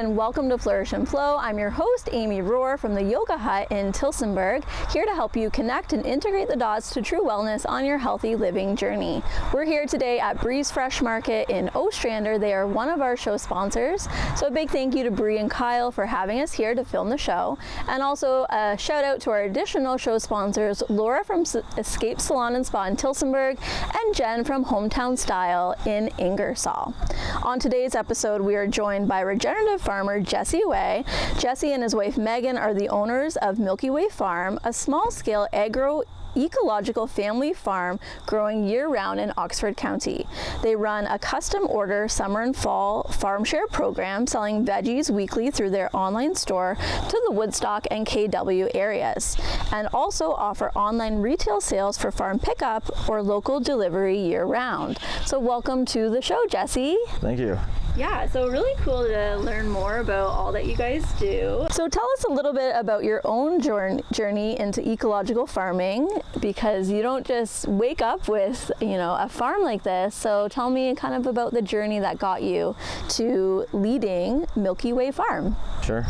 and welcome to Flourish Flow. I'm your host, Amy Rohrer from the Yoga Hut in Tillsonburg, here to help you connect and integrate the dots to true wellness on your healthy living journey. We're here today at Bree's Fresh Market in Ostrander. They are one of our show sponsors. So a big thank you to Bree and Kyle for having us here to film the show. And also a shout out to our additional show sponsors, Laura from Escape Salon and Spa in Tillsonburg and Jen from Hometown Style in Ingersoll. On today's episode, we are joined by Regenerative Farmer Jesse Way. Jesse and his wife Meghan are the owners of Milky Way Farm, a small-scale ecological family farm growing year-round in Oxford County. They run a custom order summer and fall farm share program, selling veggies weekly through their online store to the Woodstock and KW areas, and also offer online retail sales for farm pickup or local delivery year-round. So welcome to the show, Jesse. Thank you. Yeah, so really cool to learn more about all that you guys do. So tell us a little bit about your own journey into ecological farming, because you don't just wake up with, a farm like this. So tell me kind of about the journey that got you to leading Milky Way Farm. Sure.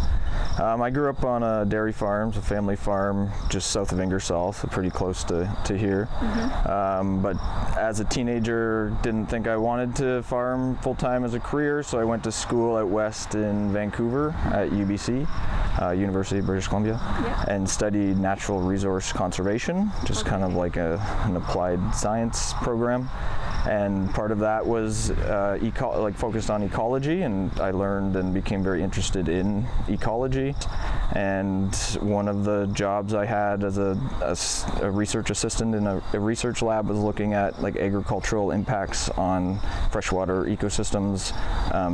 I grew up on a dairy farm, a family farm just south of Ingersoll, so pretty close to here. Mm-hmm. But as a teenager, didn't think I wanted to farm full-time as a career, so I went to school out west in Vancouver at UBC, University of British Columbia, and studied natural resource conservation, just kind of like an applied science program. And part of that was focused on ecology, and I learned and became very interested in ecology. And one of the jobs I had as a research assistant in a research lab was looking at agricultural impacts on freshwater ecosystems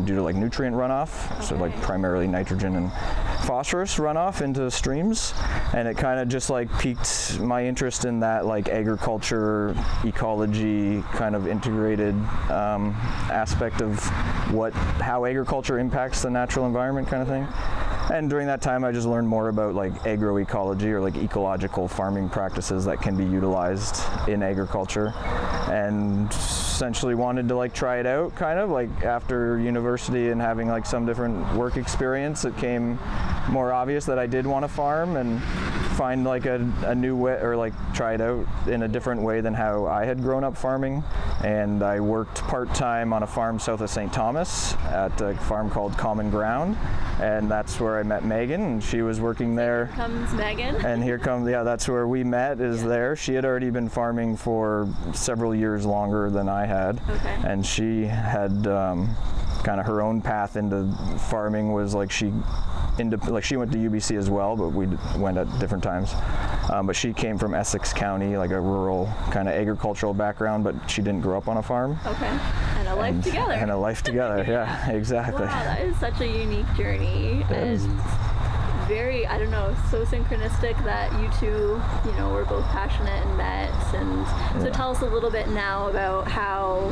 due to nutrient runoff, so primarily nitrogen and phosphorus runoff into streams. And it kind of just piqued my interest in that agriculture, ecology, kind of integrated aspect of how agriculture impacts the natural environment kind of thing. And during that time, I just learned more about agroecology or ecological farming practices that can be utilized in agriculture, and essentially wanted to try it out kind of after university and having some different work experience. It came more obvious that I did want to farm and find a new way, or try it out in a different way than how I had grown up farming. And I worked part-time on a farm south of St. Thomas at a farm called Common Ground, and that's where I met Meghan, and she was working there. Here comes Meghan. And here comes, that's where we met, there. She had already been farming for several years longer than I had. Okay. And she had kind of her own path into farming was she went to UBC as well, but we went at different times. But she came from Essex County, a rural kind of agricultural background, but she didn't grow up on a farm. Okay. And a life together. And a life together, yeah, exactly. Wow, that is such a unique journey. And very, so synchronistic that you two, were both passionate and met. And so tell us a little bit now about how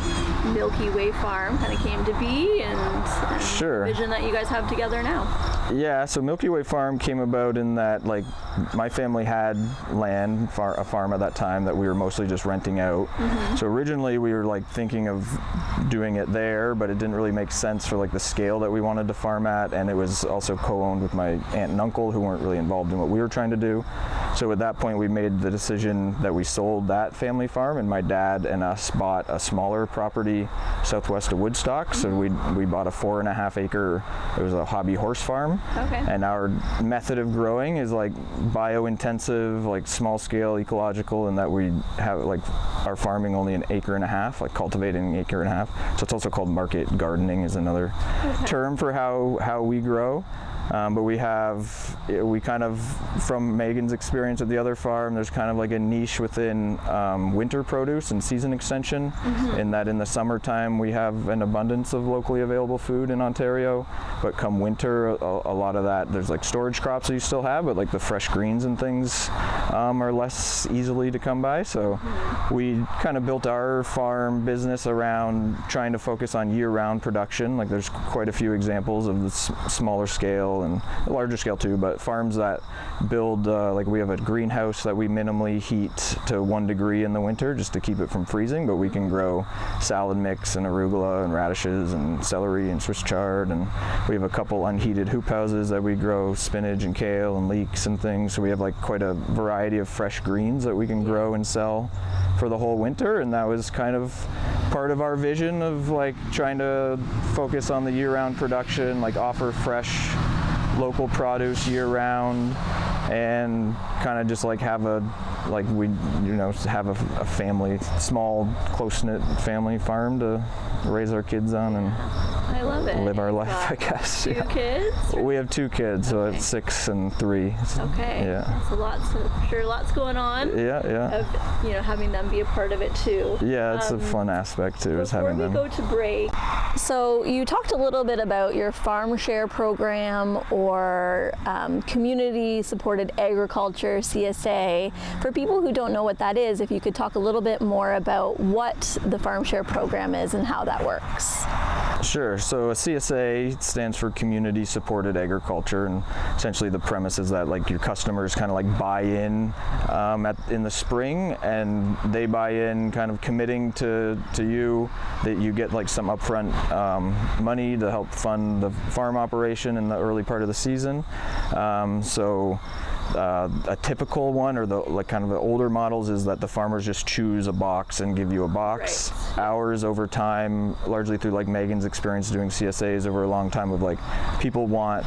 Milky Way Farm kind of came to be and Sure. the vision that you guys have together now. Yeah, so Milky Way Farm came about in that my family had land, a farm at that time that we were mostly just renting out. Mm-hmm. So originally we were thinking of doing it there, but it didn't really make sense for the scale that we wanted to farm at, and it was also co-owned with my aunt and uncle who weren't really involved in what we were trying to do. So at that point we made the decision that we sold that family farm, and my dad and us bought a smaller property southwest of Woodstock. Mm-hmm. So we bought a 4.5 acre, it was a hobby horse farm. Okay. And our method of growing is bio-intensive, small scale ecological, in that we have our farming only 1.5 acres, cultivating 1.5 acres. So it's also called market gardening is another term for how we grow. But we kind of, from Megan's experience at the other farm, there's kind of a niche within winter produce and season extension, in that in the summertime we have an abundance of locally available food in Ontario, but come winter, a lot of that, there's storage crops that you still have, but the fresh greens and things are less easily to come by. So we kind of built our farm business around trying to focus on year-round production. There's quite a few examples of the smaller scale scale and larger scale too, but farms that build, like we have a greenhouse that we minimally heat to 1 degree in the winter just to keep it from freezing, but we can grow salad mix and arugula and radishes and celery and Swiss chard, and we have a couple unheated hoop houses that we grow spinach and kale and leeks and things. So we have like quite a variety of fresh greens that we can grow and sell for the whole winter, and that was kind of part of our vision of like trying to focus on the year-round production, like offer fresh local produce year-round, and kind of just like have a have a family, small close-knit family farm to raise our kids on and I love it. live our life, I guess. Two kids? We have 2 kids, so it's 6 and 3. Okay. Yeah. That's a lot. So sure, lots going on. Yeah. Of having them be a part of it too. Yeah, it's a fun aspect too, is having them. Before we go to break, so you talked a little bit about your farm share program or community supported agriculture, CSA. For people who don't know what that is, if you could talk a little bit more about what the farm share program is and how that works. Sure. So a CSA stands for Community Supported Agriculture, and essentially the premise is that like your customers kind of like buy in in the spring, and they buy in kind of committing to you that you get like some upfront money to help fund the farm operation in the early part of the season. A typical one, or the like kind of the older models, is that the farmers just choose a box and give you a box. Right. Ours over time, largely through like Megan's experience doing CSAs over a long time, of like people want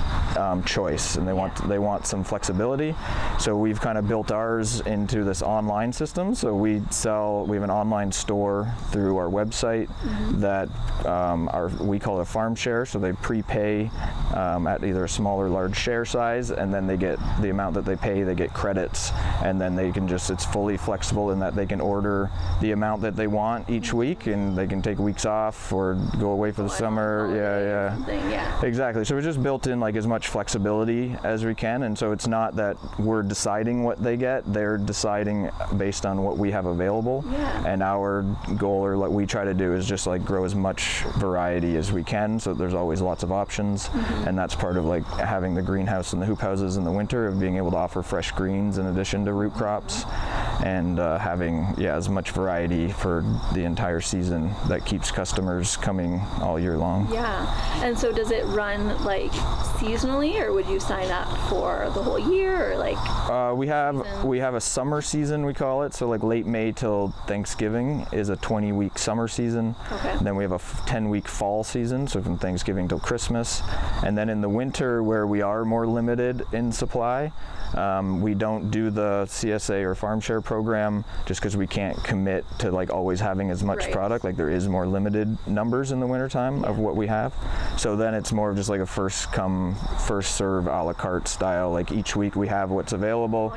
choice, and they want some flexibility. So we've kind of built ours into this online system. So we have an online store through our website that we call it a farm share. So they prepay at either a small or large share size, and then they get the amount that they pay, they get credits, and then they can it's fully flexible in that they can order the amount that they want each week, and they can take weeks off or go away for the summer. Yeah. Exactly. So we just built in like as much flexibility as we can, and so it's not that we're deciding what they get, they're deciding based on what we have available. And our goal, or what we try to do, is just like grow as much variety as we can, so there's always lots of options. And that's part of like having the greenhouse and the hoop houses in the winter, of being able to offer fresh greens in addition to root crops, and having as much variety for the entire season that keeps customers coming all year long. And so does it run like seasonally, or would you sign up for the whole year, or like we have a summer season, we call it. So like late May till Thanksgiving is a 20-week summer season. And then we have a 10-week fall season, so from Thanksgiving till Christmas. And then in the winter, where we are more limited in supply, we don't do the CSA or farm share program just because we can't commit to like always having as much product. Like there is more limited numbers in the wintertime of what we have. So then it's more of just like a first come, first serve a la carte style. Like each week we have what's available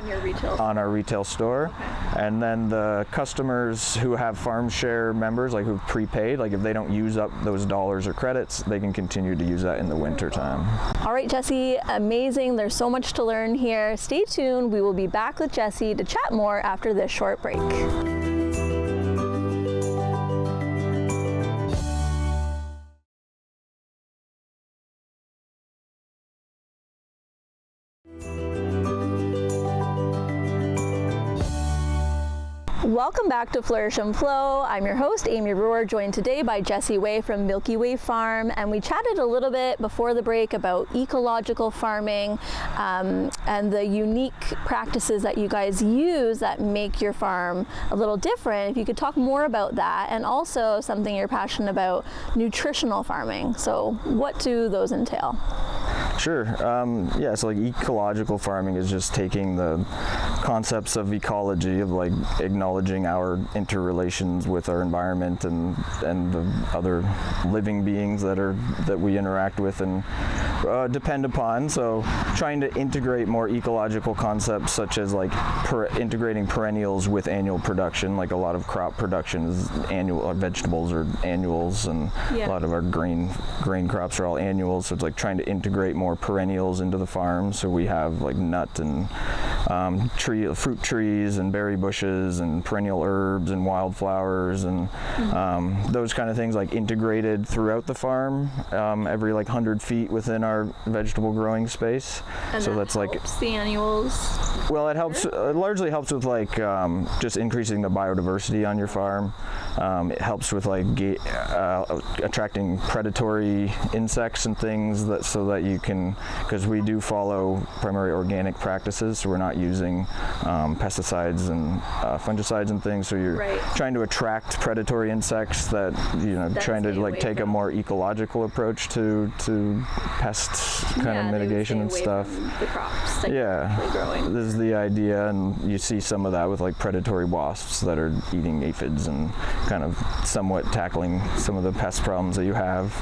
on our retail store. And then the customers who have farm share members, like who've prepaid, like if they don't use up those dollars or credits, they can continue to use that in the winter time. All right, Jesse, amazing. There's so much to learn here. Stay tuned. We will be back with Jesse to chat more after this short break. Welcome back to Flourish and Flow. I'm your host, Amy Rohrer, joined today by Jesse Way from Milky Way Farm, and we chatted a little bit before the break about ecological farming and the unique practices that you guys use that make your farm a little different. If you could talk more about that, and also something you're passionate about, nutritional farming. So what do those entail? Sure. So like ecological farming is just taking the concepts of ecology, of like acknowledging our interrelations with our environment and the other living beings that we interact with and depend upon. So trying to integrate more ecological concepts, such as like integrating perennials with annual production. Like a lot of crop production is annual, our vegetables are annuals, and a lot of our grain crops are all annuals. So it's like trying to integrate more perennials into the farm. So we have like nut and fruit trees and berry bushes and perennial herbs and wildflowers and those kind of things like integrated throughout the farm, every like 100 feet within our vegetable growing space. And so that's like the annuals. Well, it helps. It largely helps with like just increasing the biodiversity on your farm. It helps with like attracting predatory insects and things so that you can, because we do follow primary organic practices, so we're not using pesticides and fungicides and things. So you're trying to attract predatory insects that trying to like take a more ecological approach to pest kind of mitigation and stuff. The crops growing. This is the idea, and you see some of that with like predatory wasps that are eating aphids and kind of somewhat tackling some of the pest problems that you have.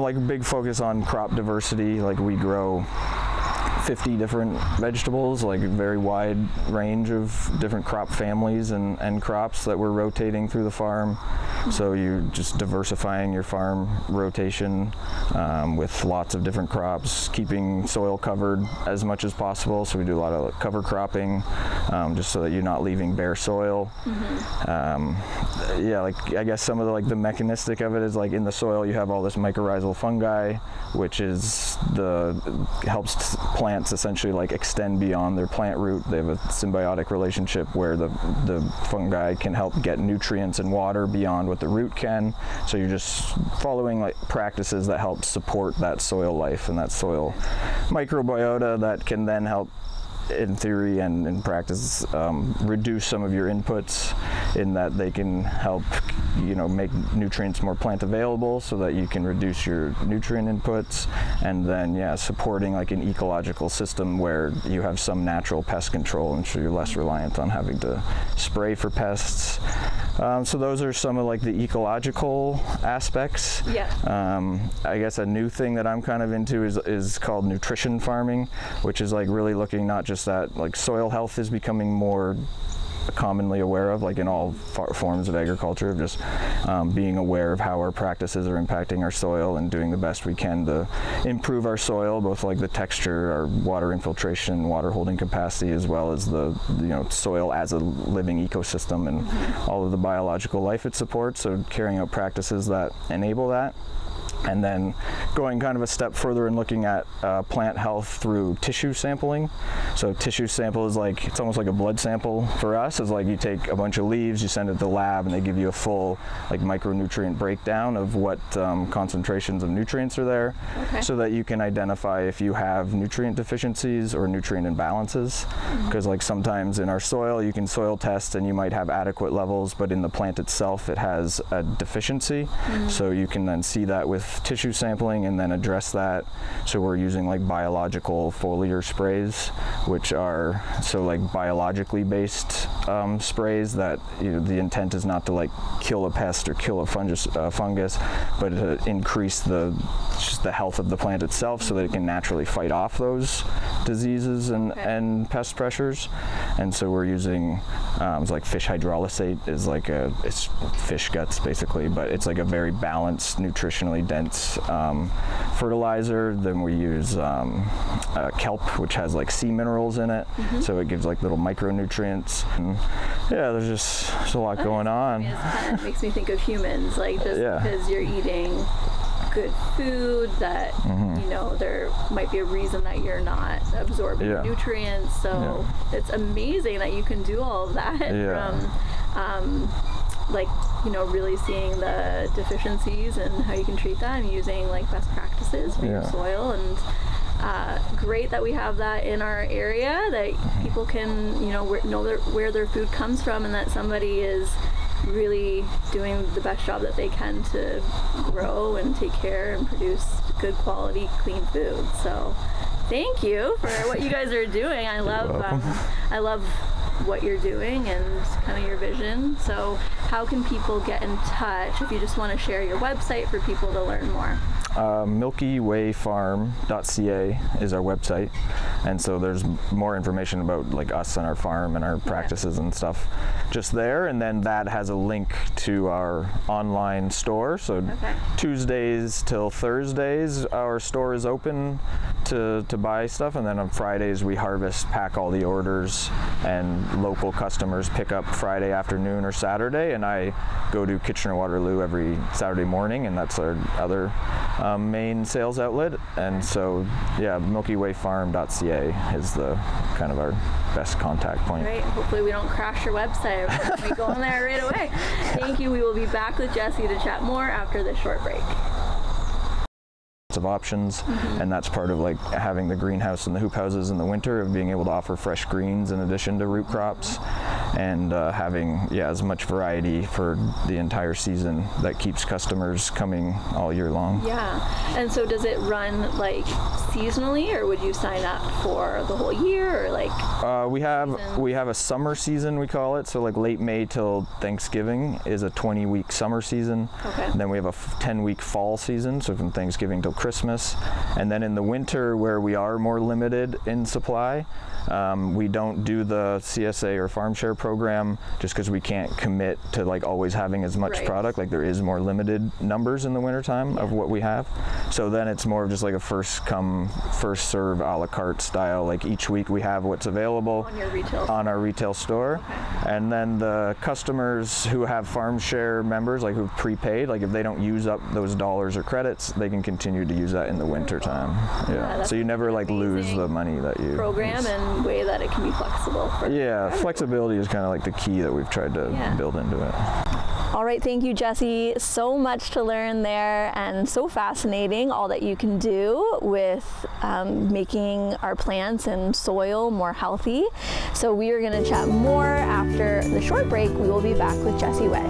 Like a big focus on crop diversity. Like we grow 50 different vegetables, like a very wide range of different crop families and crops that we're rotating through the farm. So you're just diversifying your farm rotation with lots of different crops, keeping soil covered as much as possible. So we do a lot of cover cropping, just so that you're not leaving bare soil. Like I guess some of the mechanistic of it is like in the soil you have all this mycorrhizal fungi, which is helps plants essentially like extend beyond their plant root. They have a symbiotic relationship where the fungi can help get nutrients and water beyond what the root can. So you're just following like practices that help support that soil life and that soil microbiota that can then help, in theory and in practice, reduce some of your inputs, in that they can help make nutrients more plant available so that you can reduce your nutrient inputs, and then supporting like an ecological system where you have some natural pest control, and so you're less reliant on having to spray for pests. So those are some of like the ecological aspects. I guess a new thing that I'm kind of into is called nutrition farming, which is like really looking not just at like soil health is becoming more commonly aware of, like in all forms of agriculture, of just being aware of how our practices are impacting our soil and doing the best we can to improve our soil, both like the texture, our water infiltration, water holding capacity, as well as the soil as a living ecosystem and all of the biological life it supports. So carrying out practices that enable that. And then going kind of a step further and looking at plant health through tissue sampling. So tissue sample is like, it's almost like a blood sample for us. It's like you take a bunch of leaves, you send it to the lab, and they give you a full like micronutrient breakdown of what concentrations of nutrients are there, so that you can identify if you have nutrient deficiencies or nutrient imbalances. Because like sometimes in our soil, you can soil test and you might have adequate levels, but in the plant itself, it has a deficiency. So you can then see that with tissue sampling and then address that. So we're using like biological foliar sprays, which are like biologically based sprays that the intent is not to like kill a pest or kill a fungus, but to increase the health of the plant itself so that it can naturally fight off those diseases and pest pressures. And so we're using it's like fish hydrolysate is like it's fish guts basically, but it's like a very balanced, nutritionally dense fertilizer. Then we use kelp, which has like sea minerals in it, so it gives like little micronutrients. And there's a lot going on. It kind of makes me think of humans, like just because you're eating good food that there might be a reason that you're not absorbing nutrients. So it's amazing that you can do all of that from really seeing the deficiencies and how you can treat that, and using like best practices for your soil. And great that we have that in our area, that people can know where their food comes from, and that somebody is really doing the best job that they can to grow and take care and produce good quality, clean food. So thank you for what you guys are doing. I love what you're doing and kind of your vision. So how can people get in touch if you just want to share your website for people to learn more? MilkyWayFarm.ca is our website, and so there's more information about like us and our farm and our practices and stuff just there, and then that has a link to our online store. So Tuesdays till Thursdays our store is open to buy stuff, and then on Fridays we harvest, pack all the orders, and local customers pick up Friday afternoon or Saturday, and I go to Kitchener-Waterloo every Saturday morning, and that's our other main sales outlet. And so MilkyWayFarm.ca is the kind of our best contact point. Right, hopefully we don't crash your website. We go on there right away. Thank you. We will be back with Jesse to chat more after this short break. Of options, and that's part of like having the greenhouse and the hoop houses in the winter, of being able to offer fresh greens in addition to root crops, and having as much variety for the entire season that keeps customers coming all year long. And so does it run like seasonally, or would you sign up for the whole year, or like we have a summer season, we call it, so like late May till Thanksgiving is a 20-week summer season. And then we have a 10-week fall season, so from Thanksgiving till Christmas. And then in the winter, where we are more limited in supply, we don't do the CSA or farm share program just because we can't commit to like always having as much product. Like there is more limited numbers in the wintertime of what we have. So then it's more of just like a first come, first serve a la carte style. Like each week we have what's available on our retail store. And then the customers who have farm share members, like who've prepaid, like if they don't use up those dollars or credits, they can continue to use that in the winter time. So you never like lose the money that you program and way that it can be flexible for flexibility is kind of like the key that we've tried to build into it. All right, thank you, Jesse. So much to learn there, and so fascinating, all that you can do with making our plants and soil more healthy. So we are going to chat more after the short break. We will be back with Jesse Way.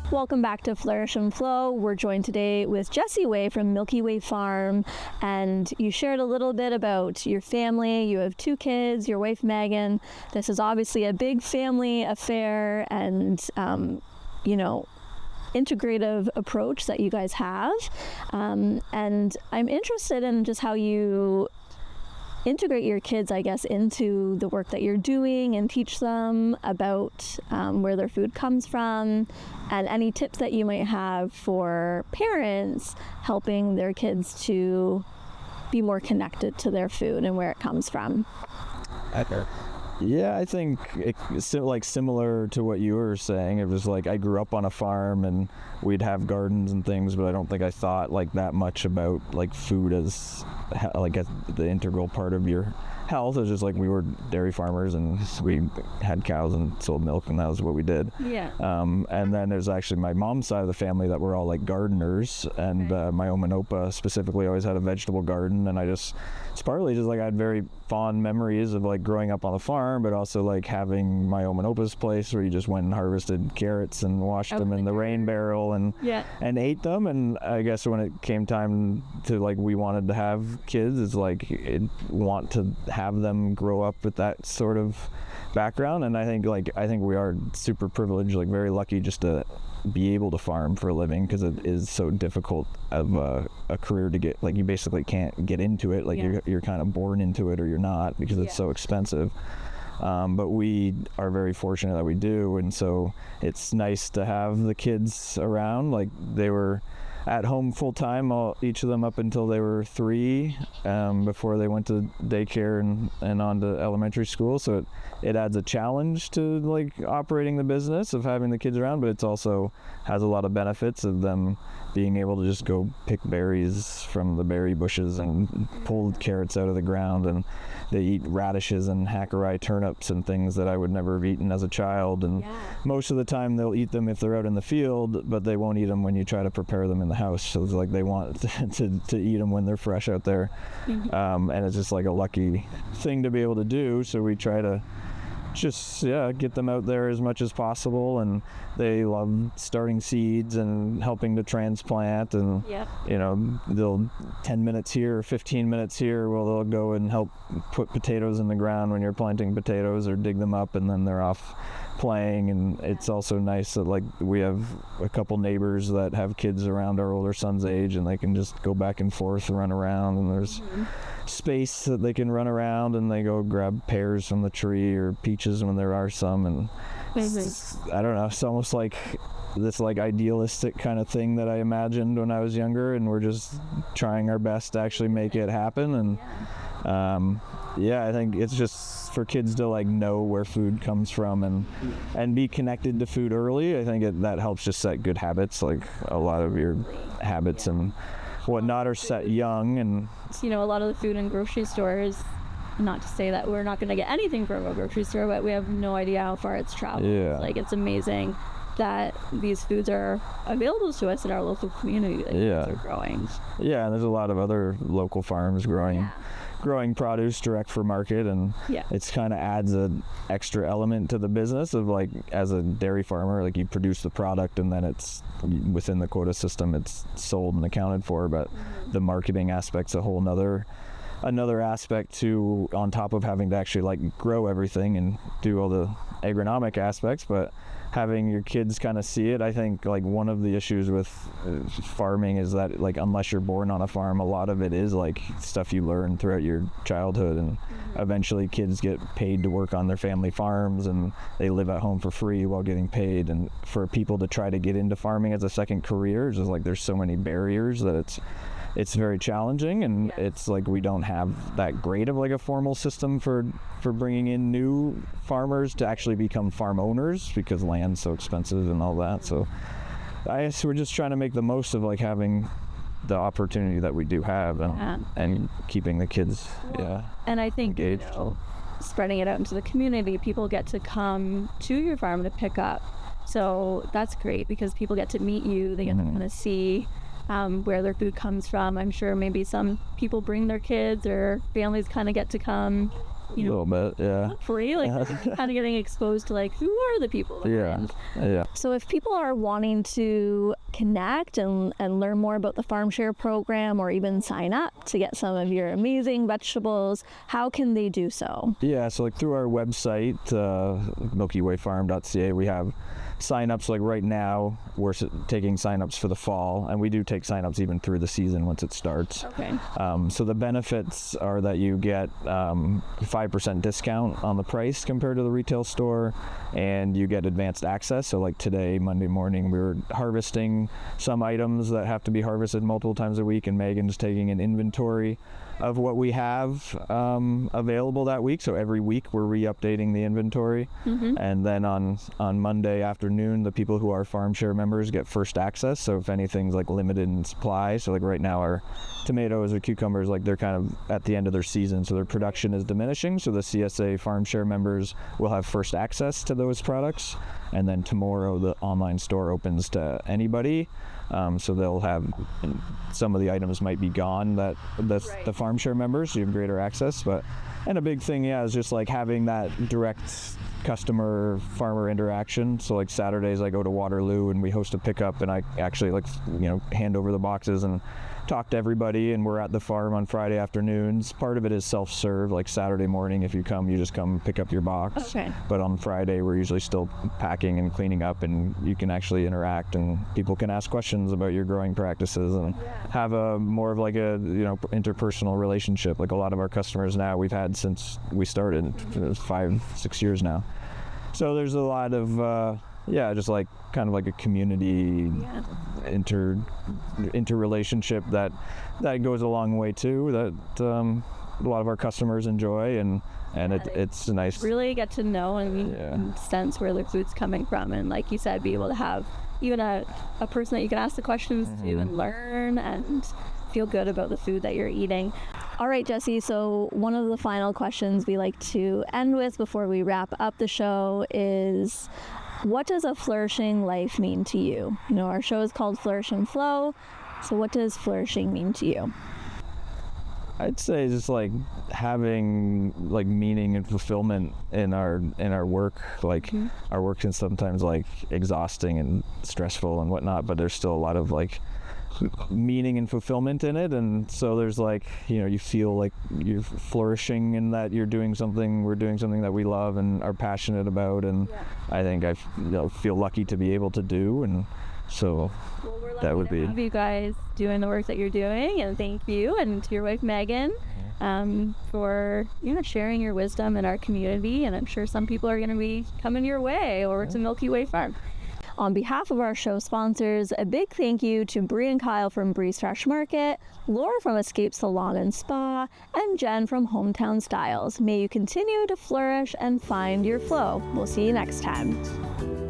Welcome back to Flourish and Flow. We're joined today with Jesse Way from Milky Way Farm, and you shared a little bit about your family. You have 2 kids, your wife Meghan. This is obviously a big family affair, and integrative approach that you guys have. And I'm interested in just how you integrate your kids, I guess, into the work that you're doing and teach them about where their food comes from, and any tips that you might have for parents helping their kids to be more connected to their food and where it comes from. Yeah, I think it's like similar to what you were saying. It was like I grew up on a farm and we'd have gardens and things, but I don't think I thought like that much about like food as like the integral part of your health. It was just like we were dairy farmers and we had cows and sold milk, and that was what we did. And then there's actually my mom's side of the family that were all like gardeners, and my Oma and Opa specifically always had a vegetable garden, and it's partly just like I had very fond memories of like growing up on the farm, but also like having my Oma and Opa's place where you just went and harvested carrots and washed them in the rain barrel and ate them. And I guess when it came time to like we wanted to have kids, it's like want to have them grow up with that sort of background. And I think we are super privileged, like very lucky just to be able to farm for a living, because it is so difficult of a career to get, like you basically can't get into it, like you're kind of born into it or you're not, because it's so expensive. But we are very fortunate that we do, and so it's nice to have the kids around. Like they were at home full time, each of them up until they were 3, before they went to daycare and on to elementary school. So it adds a challenge to like operating the business of having the kids around, but it's also has a lot of benefits of them being able to just go pick berries from the berry bushes and pull carrots out of the ground, and they eat radishes and hackeri turnips and things that I would never have eaten as a child. And most of the time they'll eat them if they're out in the field, but they won't eat them when you try to prepare them in the house. So it's like they want to eat them when they're fresh out there. And it's just like a lucky thing to be able to do. So we try to just get them out there as much as possible, and they love starting seeds and helping to transplant, and they'll 10 minutes here or 15 minutes here, well, they'll go and help put potatoes in the ground when you're planting potatoes, or dig them up, and then they're off playing. And it's also nice that like we have a couple neighbors that have kids around our older son's age, and they can just go back and forth, run around, and there's space that they can run around, and they go grab pears from the tree or peaches when there are some. And I don't know, it's almost like this like idealistic kind of thing that I imagined when I was younger, and we're just trying our best to actually make it happen. And I think it's just for kids to like know where food comes from and be connected to food early. I think that helps just set good habits. Like a lot of your habits and whatnot are set young. And a lot of the food in grocery stores, not to say that we're not going to get anything from a grocery store, but we have no idea how far it's traveled. Like it's amazing that these foods are available to us in our local community. Like they're growing. And there's a lot of other local farms growing produce direct for market, and it's kind of adds an extra element to the business of like, as a dairy farmer, like you produce the product and then it's within the quota system, it's sold and accounted for, but the marketing aspect's a whole another aspect to, on top of having to actually like grow everything and do all the agronomic aspects. But having your kids kind of see it, I think like one of the issues with farming is that like unless you're born on a farm, a lot of it is like stuff you learn throughout your childhood, and eventually kids get paid to work on their family farms, and they live at home for free while getting paid. And for people to try to get into farming as a second career, it's just like there's so many barriers that it's very challenging. And it's like we don't have that great of like a formal system for bringing in new farmers to actually become farm owners, because land's so expensive and all that. So I guess we're just trying to make the most of like having the opportunity that we do have, and keeping the kids and I think engaged. Spreading it out into the community, people get to come to your farm to pick up. So that's great, because people get to meet you, they get to kind of see where their food comes from. I'm sure maybe some people bring their kids, or families kind of get to come, a little bit, free, like kind of getting exposed to like, who are the people behind. So if people are wanting to connect and learn more about the Farm Share program, or even sign up to get some of your amazing vegetables, how can they do so? So like through our website, milkywayfarm.ca, we have signups. Like right now we're taking signups for the fall, and we do take signups even through the season once it starts. So the benefits are that you get 5% discount on the price compared to the retail store, and you get advanced access. So like today, Monday morning, we were harvesting some items that have to be harvested multiple times a week, and Megan's taking an inventory of what we have available that week. So every week we're re-updating the inventory, and then on Monday afternoon, the people who are Farm Share members get first access. So if anything's like limited in supply, so like right now our tomatoes or cucumbers, like they're kind of at the end of their season, so their production is diminishing. So the CSA Farm Share members will have first access to those products, and then tomorrow the online store opens to anybody. So they'll have, some of the items might be gone that the Farm Share members, so you have greater access. And a big thing, is just like having that direct customer farmer interaction. So like Saturdays I go to Waterloo and we host a pickup, and I actually like, hand over the boxes and talk to everybody, and we're at the farm on Friday afternoons. Part of it is self-serve, like Saturday morning, if you come, you just come pick up your box. But on Friday we're usually still packing and cleaning up, and you can actually interact, and people can ask questions about your growing practices, and have a more of like a interpersonal relationship. Like a lot of our customers now we've had since we started, 5-6 years now. So there's a lot of just like kind of like a community interrelationship that goes a long way too, that a lot of our customers enjoy, and it's nice. Really get to know and sense where their food's coming from, and like you said, be able to have even a person that you can ask the questions to and learn and feel good about the food that you're eating. All right, Jesse, so one of the final questions we like to end with before we wrap up the show is, what does a flourishing life mean to you? Our show is called Flourish Flow, so what does flourishing mean to you? I'd say just like having like meaning and fulfillment in our work. Like our work can sometimes like exhausting and stressful and whatnot, but there's still a lot of like meaning and fulfillment in it, and so there's like, you know, you feel like you're flourishing in that we're doing something that we love and are passionate about, and I think I feel lucky to be able to do, and so that would be. Have you guys doing the work that you're doing, and thank you, and to your wife Megan for sharing your wisdom in our community, and I'm sure some people are going to be coming your way over to Milky Way Farm. On behalf of our show sponsors, a big thank you to Bree and Kyle from Breeze Fresh Market, Laura from Escape Salon and Spa, and Jen from Hometown Styles. May you continue to flourish and find your flow. We'll see you next time.